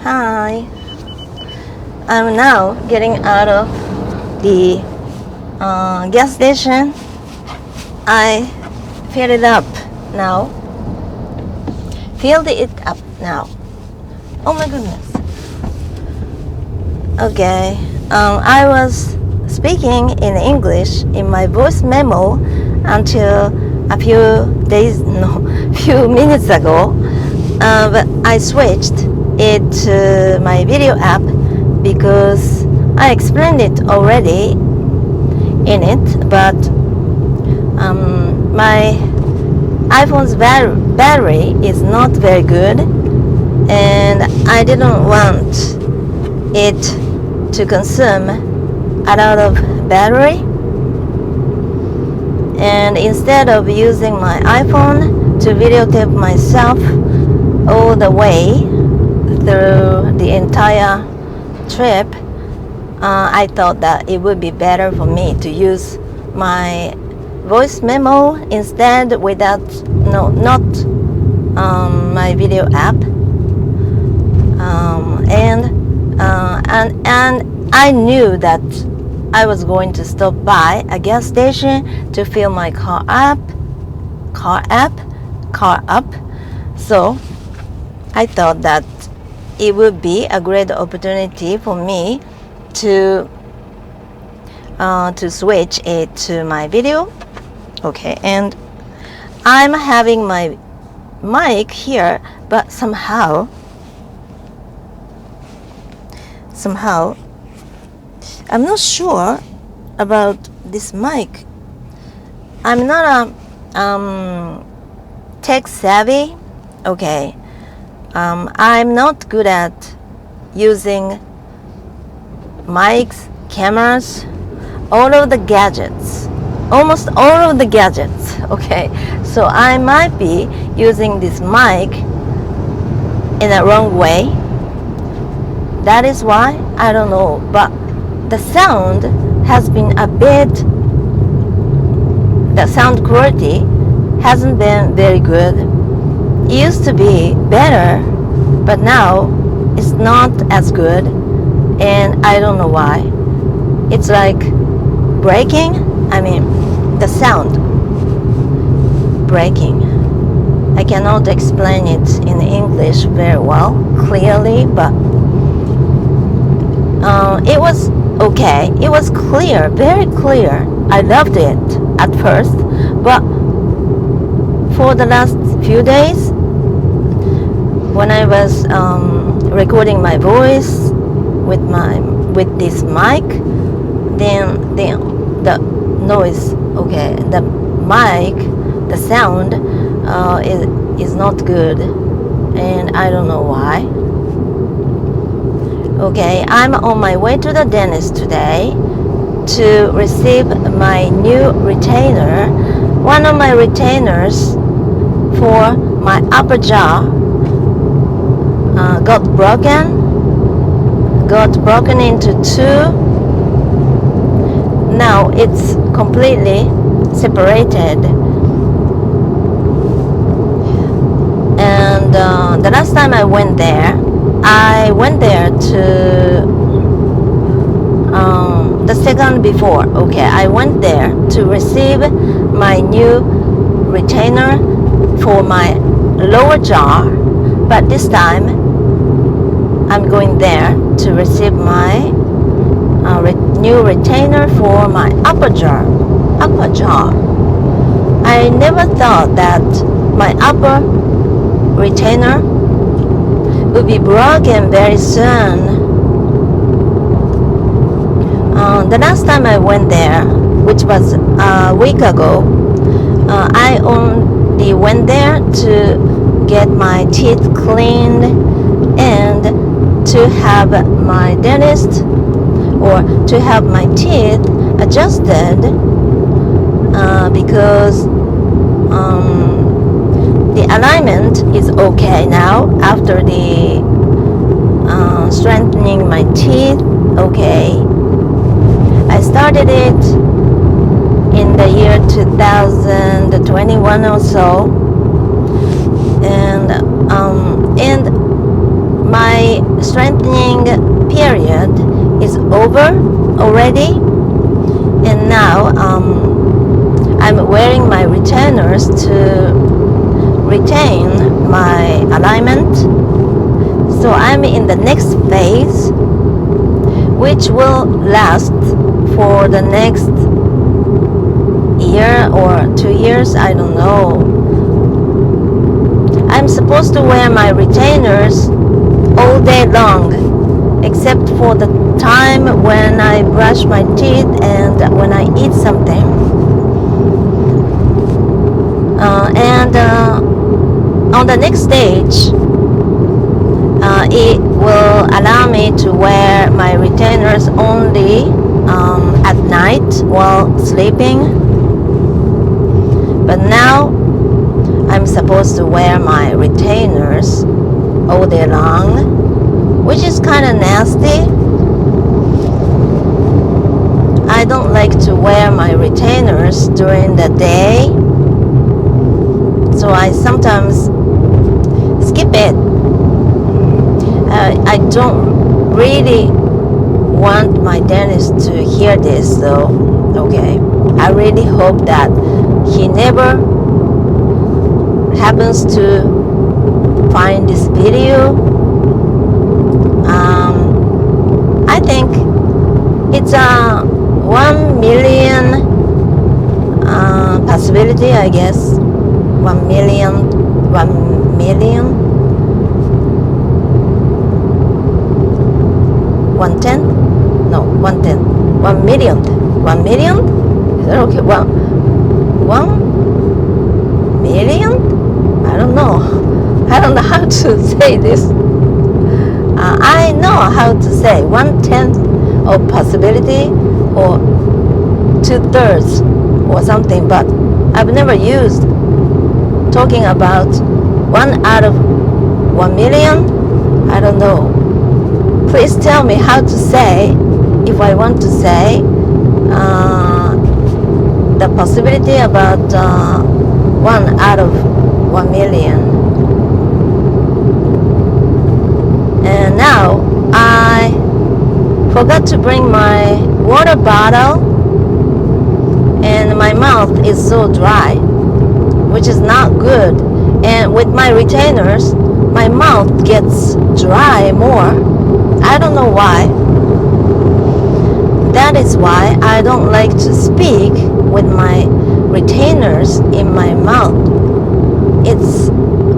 Hi, I'm now getting out of the gas station. I filled it up now. Filled it up now. Oh my goodness. Okay, I was speaking in English in my voice memo until a few minutes ago, but I switched it to my video app because I explained it already in it, but my iPhone's battery is not very good, and I didn't want it to consume a lot of battery, and instead of using my iPhone to videotape myself all the way through the entire trip, I thought that it would be better for me to use my voice memo instead without not my video app, and I knew that I was going to stop by a gas station to fill my car up. So I thought that it would be a great opportunity for me to switch it to my video. Okay, and I'm having my mic here, but somehow I'm not sure about this mic. I'm not tech savvy. Okay, I'm not good at using mics, cameras, almost all of the gadgets. Okay, so I might be using this mic in the wrong way. That is why, I don't know, but the sound quality hasn't been very good. It used to be better, but now it's not as good, and I don't know why. It's like breaking. The sound breaking. I cannot explain it in English very well, clearly, but it was okay. It was clear, very clear. I loved it at first, but for the last few days, when I was recording my voice with this mic, then the noise, okay, the mic, the sound is not good, and I don't know why. Okay, I'm on my way to the dentist today to receive my new retainer. One of my retainers for my upper jaw got broken into two. Now it's completely separated, and the last time I went there to the second before. Okay, I went there to receive my new retainer for my lower jaw, but this time I'm going there to receive my new retainer for my upper jaw. I never thought that my upper retainer would be broken very soon. The last time I went there, which was a week ago, I only went there to get my teeth cleaned and to have my dentist or to have my teeth adjusted, because the alignment is okay now after the strengthening my teeth. Okay, I started it in the year 2021 or so, and my period is over already, and now I'm wearing my retainers to retain my alignment. So I'm in the next phase, which will last for the next year or 2 years, I don't know. I'm supposed to wear my retainers all day long, except for the time when I brush my teeth and when I eat something. And on the next stage, it will allow me to wear my retainers only at night while sleeping. But now I'm supposed to wear my retainers all day long, which is kind of nasty. I don't like to wear my retainers during the day, so I sometimes skip it. I don't really want my dentist to hear this, so okay. I really hope that he never happens to find this video. I think it's a 1 million possibility, I guess. 1 million 110? No, 110. 1 million. 1 million? Is that okay? 1 million? I don't know. I don't know how to say this. I know how to say 1/10 of possibility or 2/3 or something, but I've never used talking about 1 out of 1 million. I don't know. Please tell me how to say, if I want to say the possibility about 1 out of 1 million. And now I forgot to bring my water bottle, and my mouth is so dry, which is not good. And with my retainers, my mouth gets dry more. I don't know why. That is why I don't like to speak with my retainers in my mouth. It's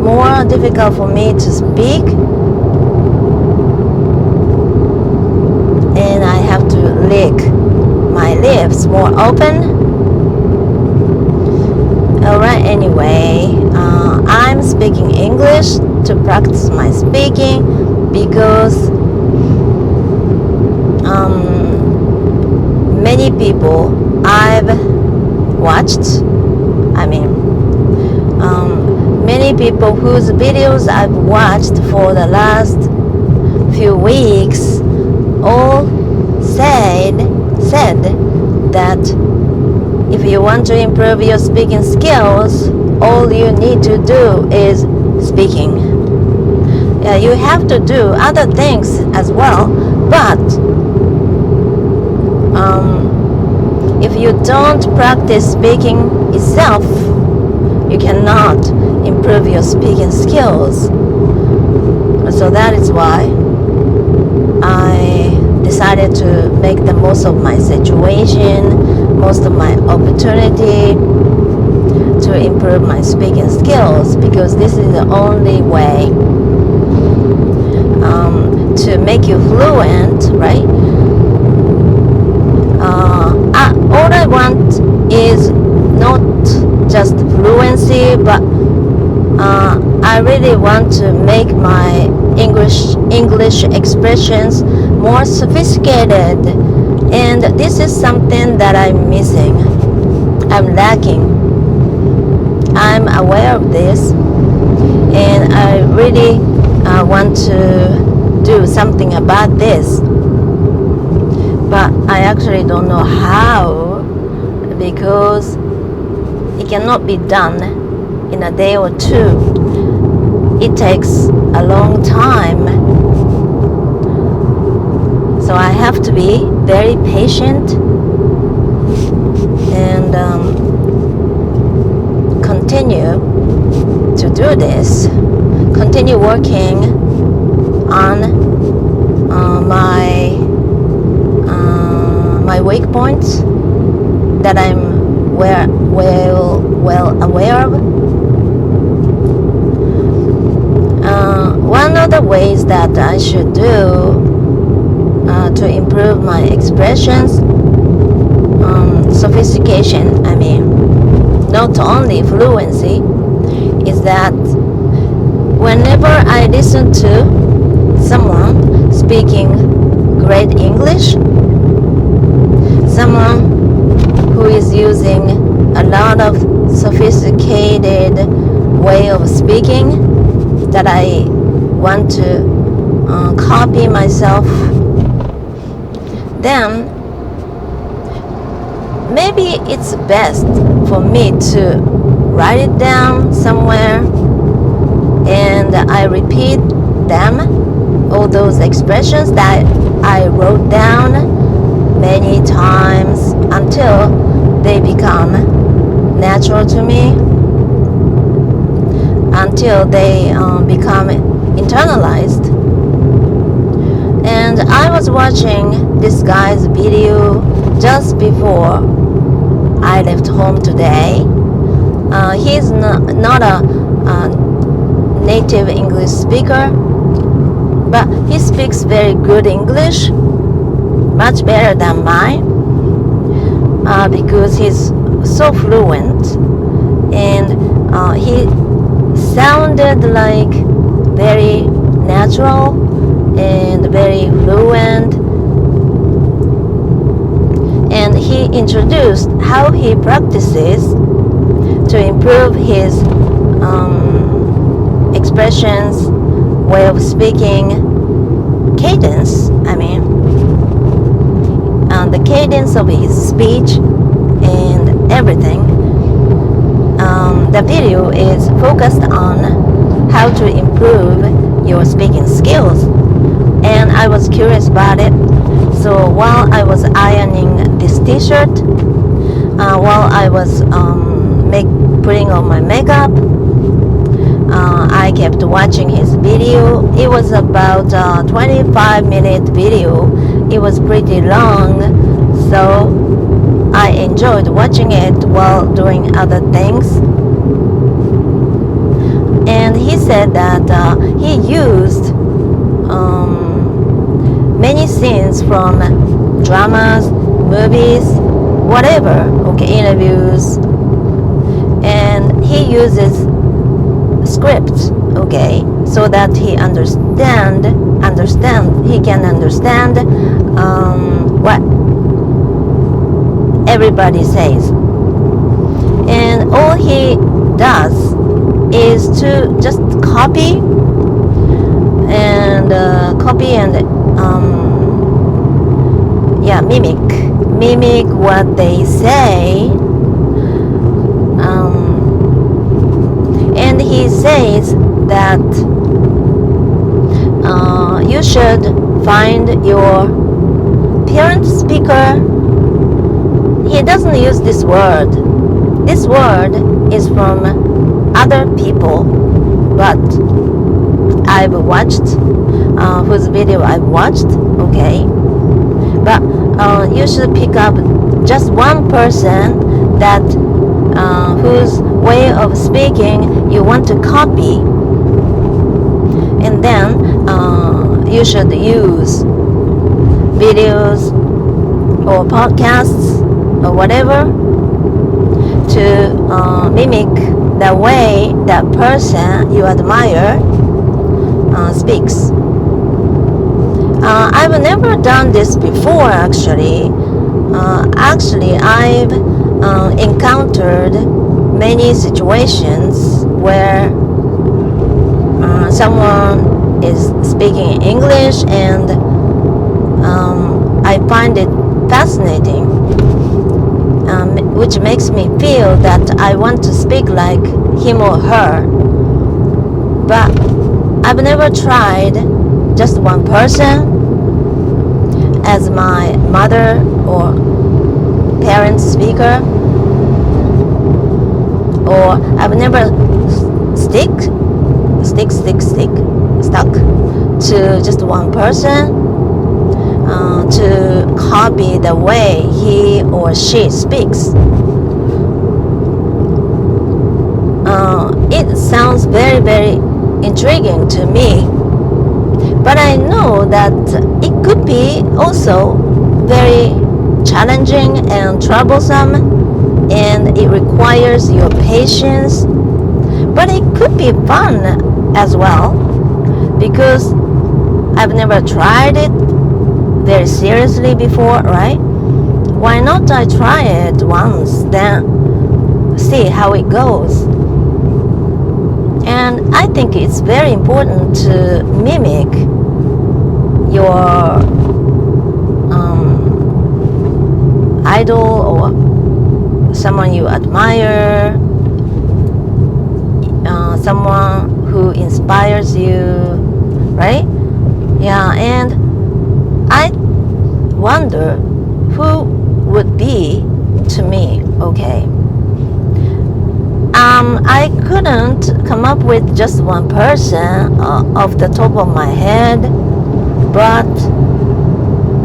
more difficult for me to speak, and I have to lick my lips more open. Alright, anyway, I'm speaking English to practice my speaking because many people I've watched, many people whose videos I've watched for the last few weeks all said that if you want to improve your speaking skills, all you need to do is speaking. Yeah, you have to do other things as well, but if you don't practice speaking itself, you cannot improve your speaking skills. So that is why I decided to make the most of my situation, most of my opportunity to improve my speaking skills, because this is the only way to make you fluent, right? All I want is not just fluency, but I really want to make my English expressions more sophisticated, and this is something that I'm missing. I'm lacking. I'm aware of this, and I really want to do something about this, but I actually don't know how, because it cannot be done in a day or two. It takes a long time. to be very patient and continue to do this. Continue working on my weak points that I'm well aware of. One of the ways that I should do to improve my expressions, sophistication, not only fluency, is that whenever I listen to someone speaking great English, someone who is using a lot of sophisticated way of speaking that I want to copy myself, then maybe it's best for me to write it down somewhere and I repeat them, all those expressions that I wrote down many times until they become natural to me, until they become internalized. And I was watching this guy's video just before I left home today. He's not a native English speaker, but he speaks very good English, much better than mine, because he's so fluent, and he sounded like very natural and very fluent, and he introduced how he practices to improve his expressions, way of speaking, cadence, the cadence of his speech and everything. The video is focused on how to improve your speaking skills, and I was curious about it. So while I was ironing this t-shirt, while I was putting on my makeup, I kept watching his video. It was about a 25-minute video. It was pretty long, so I enjoyed watching it while doing other things. And he said that he used many scenes from dramas, movies, whatever, interviews, and he uses scripts, so that he can understand what everybody says. And all he does is to just copy and mimic what they say. And he says that you should find your parent speaker. He doesn't use this word. This word is from other people, but I've watched, whose video I've watched, but you should pick up just one person that whose way of speaking you want to copy, and then you should use videos or podcasts or whatever to mimic the way that person you admire speaks. I've never done this before, actually. I've encountered many situations where someone is speaking English, and I find it fascinating, which makes me feel that I want to speak like him or her. But I've never tried just one person as my mother or parent speaker, or I've never stuck to just one person to copy the way he or she speaks. It sounds very, very intriguing to me, but I know that it could be also very challenging and troublesome, and it requires your patience, but it could be fun as well, because I've never tried it very seriously before, right? Why not I try it once, then see how it goes. And I think it's very important to mimic your idol or someone you admire, someone who inspires you, right? Yeah, and I wonder who would be to me, okay? I couldn't come up with just one person off the top of my head, but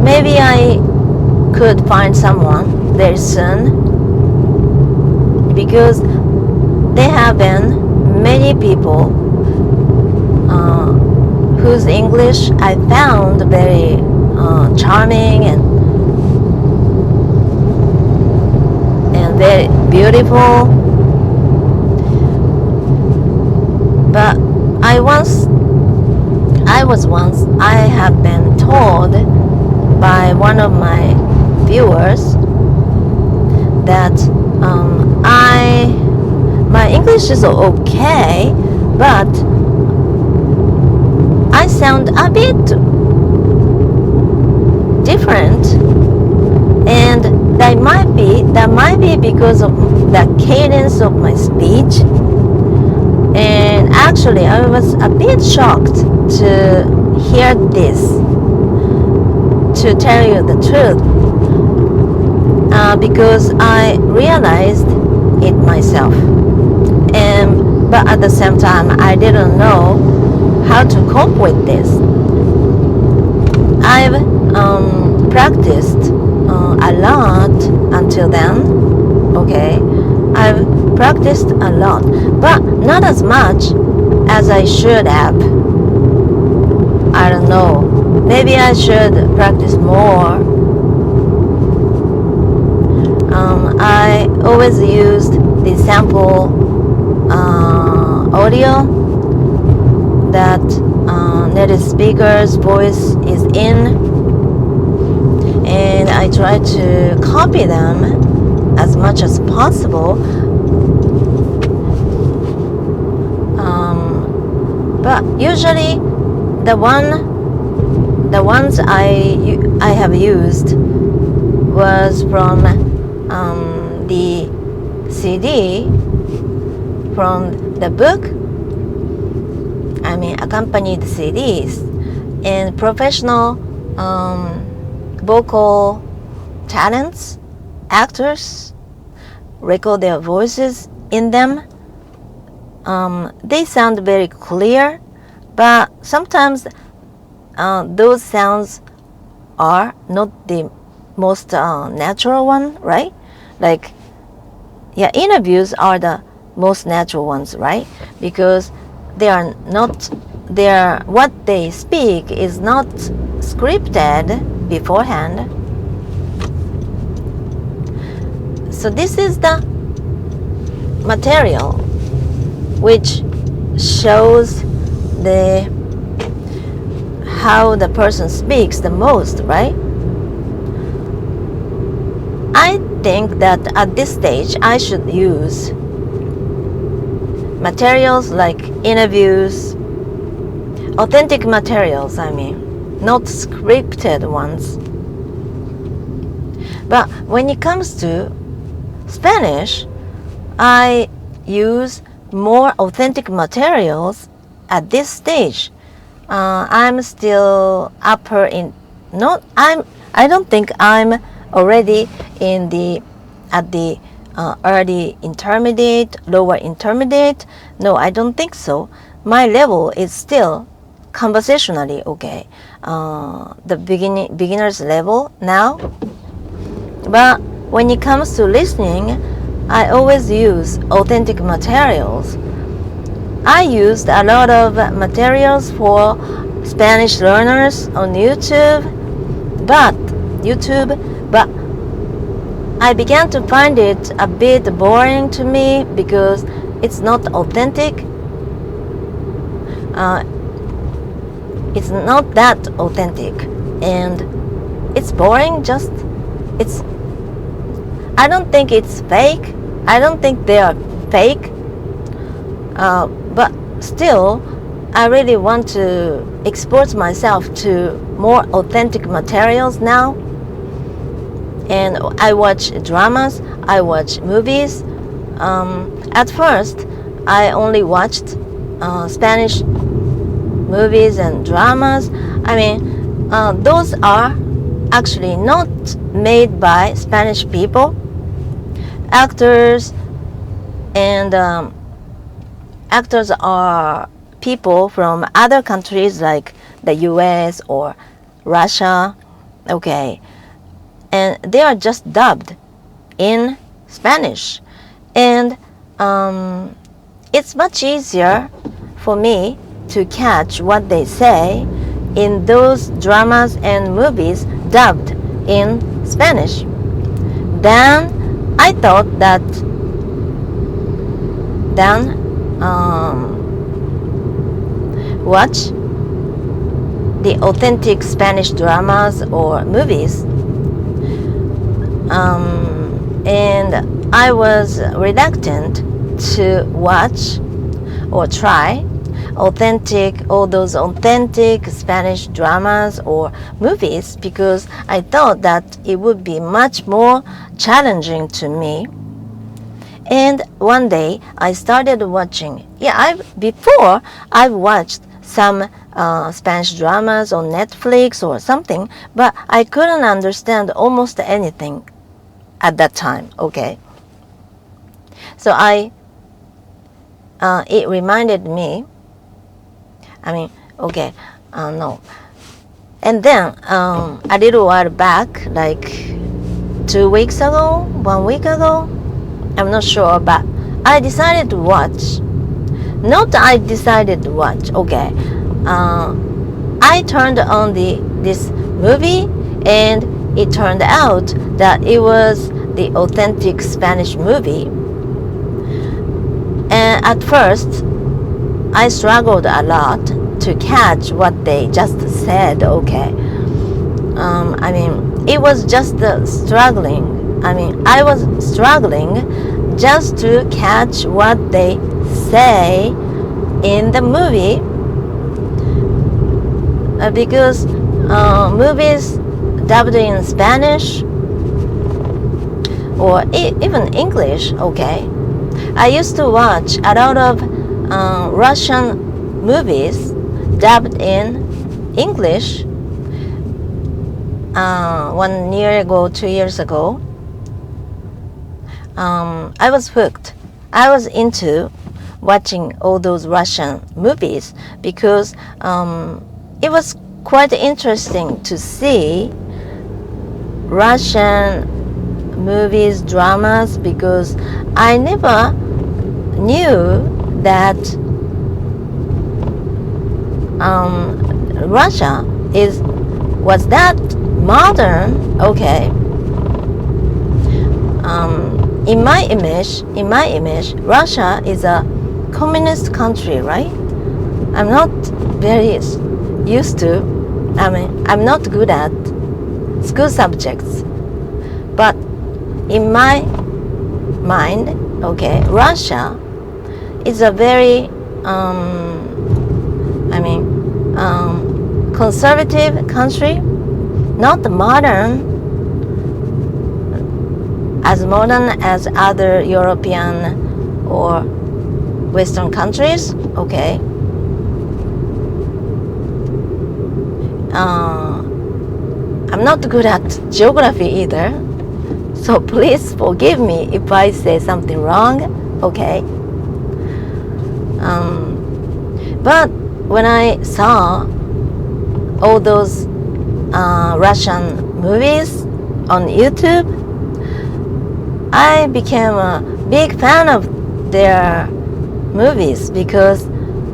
maybe I could find someone very soon, because there have been many people whose English I found very charming and very beautiful. But I have been told by one of my viewers that my English is okay, but I sound a bit different, and that might be because of the cadence of my speech. And actually, I was a bit shocked to hear this, to tell you the truth, because I realized it myself. But at the same time, I didn't know how to cope with this. I've practiced a lot until then, okay? I've practiced a lot, but not as much as I should have. I don't know. Maybe I should practice more. I always used the sample audio that native speaker's voice is in, and I try to copy them as much as possible. But usually the ones I have used was from the CD, from the book, accompanied CDs, and professional vocal talents, actors, record their voices in them. They sound very clear, but sometimes those sounds are not the most natural one, right? Like, yeah, interviews are the most natural ones, right? Because what they speak is not scripted beforehand. So this is the material which shows how the person speaks the most, right? I think that at this stage I should use materials like interviews, authentic materials, not scripted ones. But when it comes to Spanish, I use more authentic materials at this stage. I'm still I don't think I'm already at the early intermediate, lower intermediate. No, I don't think so. My level is still conversationally okay. The beginner's level now. But when it comes to listening, I always use authentic materials. I used a lot of materials for Spanish learners on but I began to find it a bit boring to me because it's not authentic. It's not that authentic, and it's boring. I don't think it's fake. I don't think they are fake. But still, I really want to expose myself to more authentic materials now. And I watch dramas, I watch movies. At first, I only watched Spanish movies and dramas. I mean, those are actually not made by Spanish people. Actors are people from other countries like the US or Russia, okay, and they are just dubbed in Spanish, and it's much easier for me to catch what they say in those dramas and movies dubbed in Spanish. Then I thought that watch the authentic Spanish dramas or movies, and I was reluctant to watch or try all those authentic Spanish dramas or movies because I thought that it would be much more challenging to me. And one day I started watching. Before I've watched some Spanish dramas on Netflix or something, but I couldn't understand almost anything at that time. Okay, so it reminded me. No. And then a little while back, like 2 weeks ago, 1 week ago, I'm not sure, but I decided to watch. Okay. I turned on this movie, and it turned out that it was the authentic Spanish movie. And at first, I struggled a lot to catch what they just said, okay. It was just struggling. I was struggling just to catch what they say in the movie because movies dubbed in Spanish or even English, okay. I used to watch a lot of Russian movies dubbed in English 1 year ago, 2 years ago. I was hooked. I was into watching all those Russian movies because it was quite interesting to see Russian movies, dramas, because I never knew that Russia was that modern, okay. In my image, Russia is a communist country, right? I'm not very used to. I'm not good at school subjects, but in my mind, okay, Russia is a very conservative country, not as modern as other European or Western countries, okay. I'm not good at geography either, so please forgive me if I say something wrong, okay? But when I saw all those Russian movies on YouTube, I became a big fan of their movies because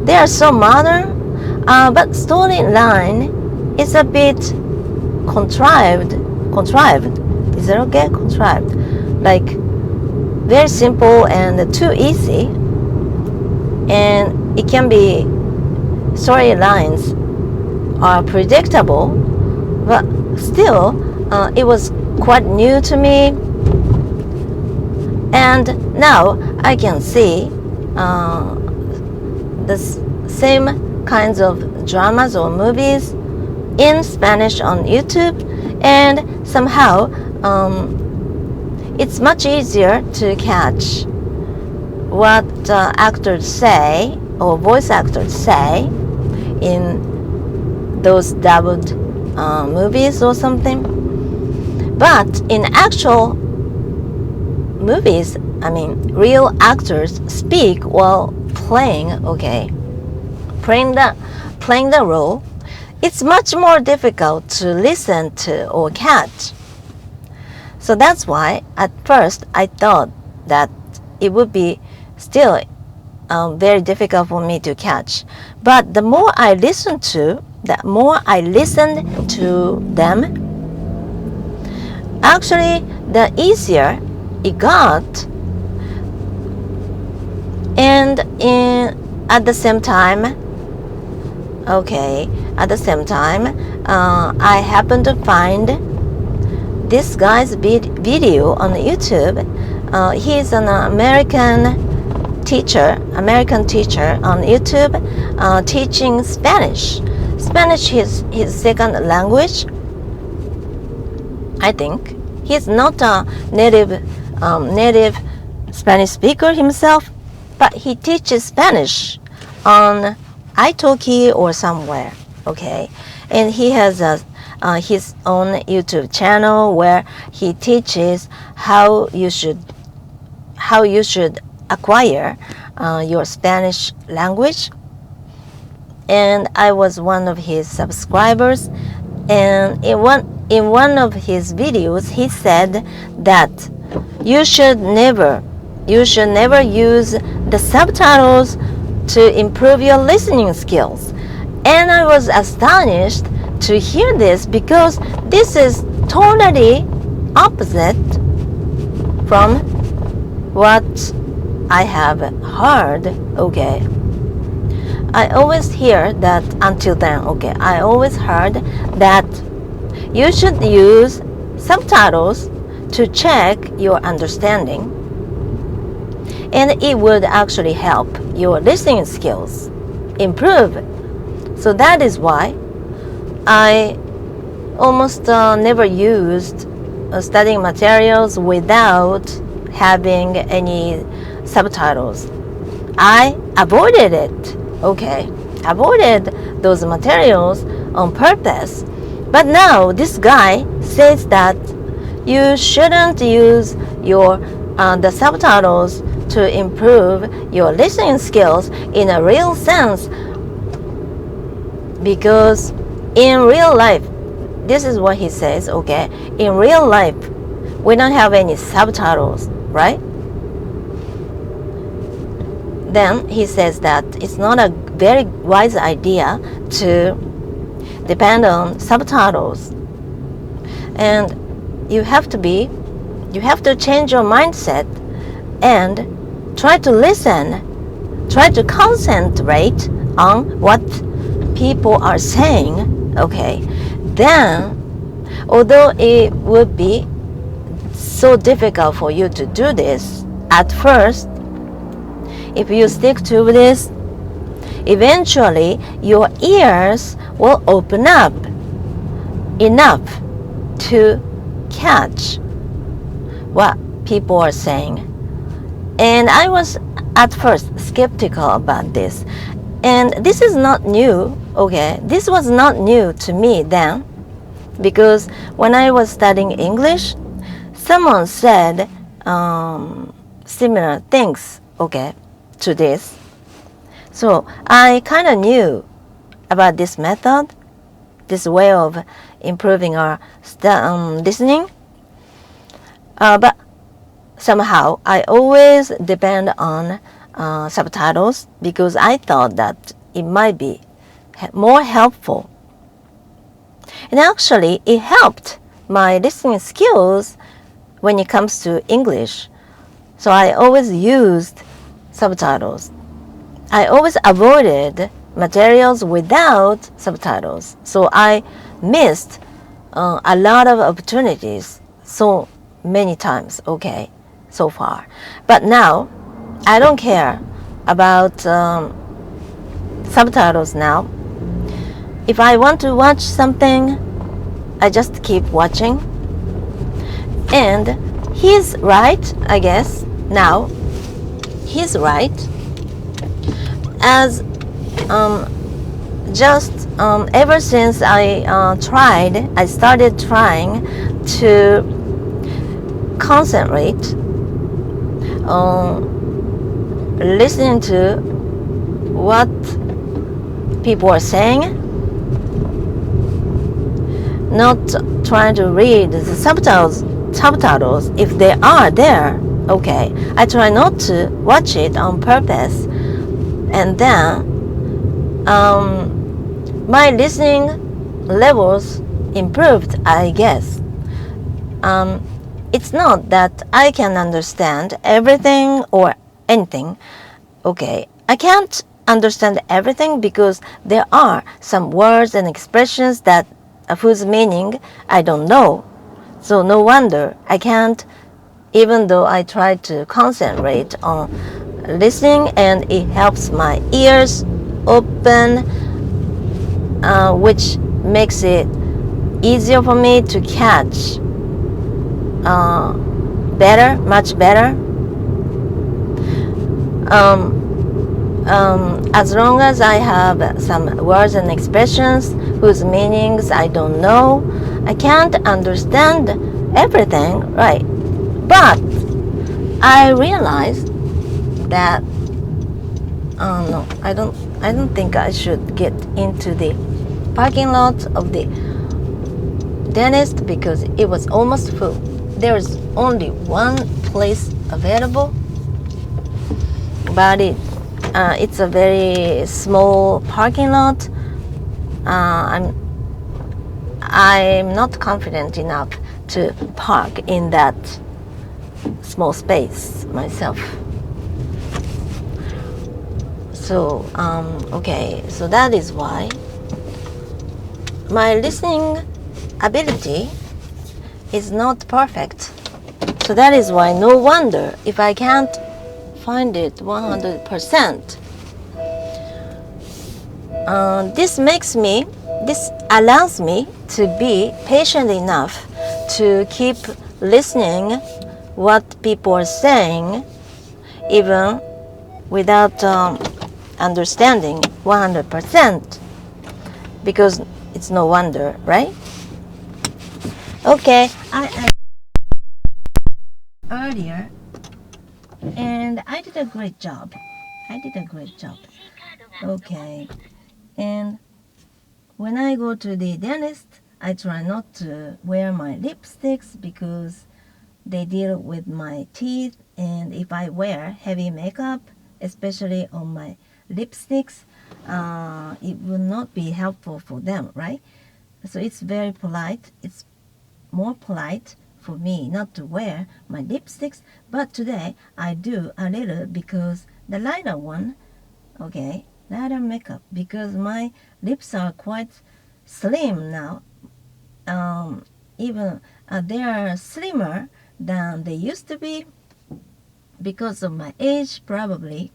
they are so modern, but storyline is a bit contrived. Is that okay? Contrived. Like very simple and too easy. And it can be storylines are predictable, but still it was quite new to me. And now I can see the same kinds of dramas or movies in Spanish on YouTube, and somehow it's much easier to catch what actors say or voice actors say in those dubbed movies or something. But in actual movies, I mean, real actors speak while playing the role. It's much more difficult to listen to or catch. So that's why at first I thought that it would be still very difficult for me to catch. But the more I listened to them, actually the easier it got. And at the same time, I happened to find this guy's video on YouTube. He's an American teacher on YouTube, teaching Spanish. Spanish is his second language, I think. He's not a native Spanish speaker himself, but he teaches Spanish on italki or somewhere, okay? And he has his own YouTube channel where he teaches how you should acquire your Spanish language. And I was one of his subscribers, and in one of his videos he said that you should never use the subtitles to improve your listening skills. And I was astonished to hear this because this is totally opposite from what I have heard, okay? I always hear that until then, okay? I always heard that you should use subtitles to check your understanding, and it would actually help your listening skills improve. So that is why I almost never used studying materials without having any subtitles. I avoided it, okay? Avoided those materials on purpose. But now this guy says that you shouldn't use the subtitles to improve your listening skills in a real sense, because in real life, this is what he says, okay? In real life, we don't have any subtitles, right? Then he says that it's not a very wise idea to depend on subtitles, and you have to change your mindset and try to listen, try to concentrate on what people are saying, okay? Then, although it would be so difficult for you to do this at first, if you stick to this, eventually your ears will open up enough to catch what people are saying. And I was at first skeptical about this. And this is not new, okay? This was not new to me then. because when I was studying English, someone said similar things, okay, to this. So I kind of knew about this method, this way of improving our listening. But somehow I always depend on subtitles because I thought that it might be more helpful. And actually, it helped my listening skills when it comes to English. So I always used subtitles. I always avoided materials without subtitles. So I missed a lot of opportunities so many times, okay, so far. But now, I don't care about subtitles now. If I want to watch something, I just keep watching. And he's right, I guess, now. He's right. As ever since I started trying to concentrate on listening to what people are saying, not trying to read the subtitles if they are there. Okay, I try not to watch it on purpose, and then my listening levels improved, I guess. It's not that I can understand everything or anything. Okay, I can't understand everything because there are some words and expressions that whose meaning I don't know. So no wonder I can't, even though I try to concentrate on listening and it helps my ears open, which makes it easier for me to catch much better. As long as I have some words and expressions whose meanings I don't know, I can't understand everything, right? But I realized that no, I don't think I should get into the parking lot of the dentist because it was almost full. There is only one place available, but it's a very small parking lot. I'm not confident enough to park in that small space myself. So okay, so that is why my listening ability is not perfect. So that is why no wonder if I can't find it 100%. This allows me to be patient enough to keep listening what people are saying even without understanding 100%, because it's no wonder, right? Okay, I earlier and I did a great job. Okay, and when I go to the dentist, I try not to wear my lipsticks because they deal with my teeth, and if I wear heavy makeup, especially on my lipsticks, it will not be helpful for them, right? So it's very polite. It's more polite for me not to wear my lipsticks, but today I do a little because the lighter one, okay, lighter makeup, because my lips are quite slim now. Even they are slimmer than they used to be because of my age, probably.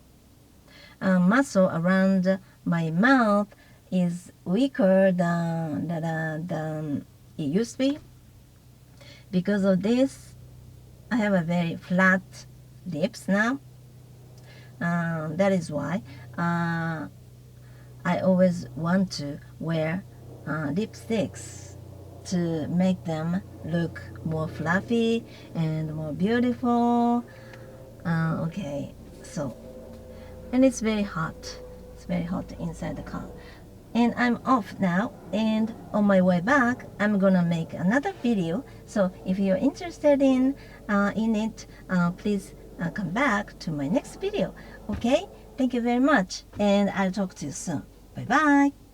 Muscle around my mouth is weaker than it used to be. Because of this, I have a very flat lips now. That is why I always want to wear lipsticks. to make them look more fluffy and more beautiful. Okay, so, and it's very hot. It's very hot inside the car. And I'm off now, and on my way back I'm gonna make another video. So if you're interested in it, please come back to my next video. Okay, thank you very much, and I'll talk to you soon. Bye bye.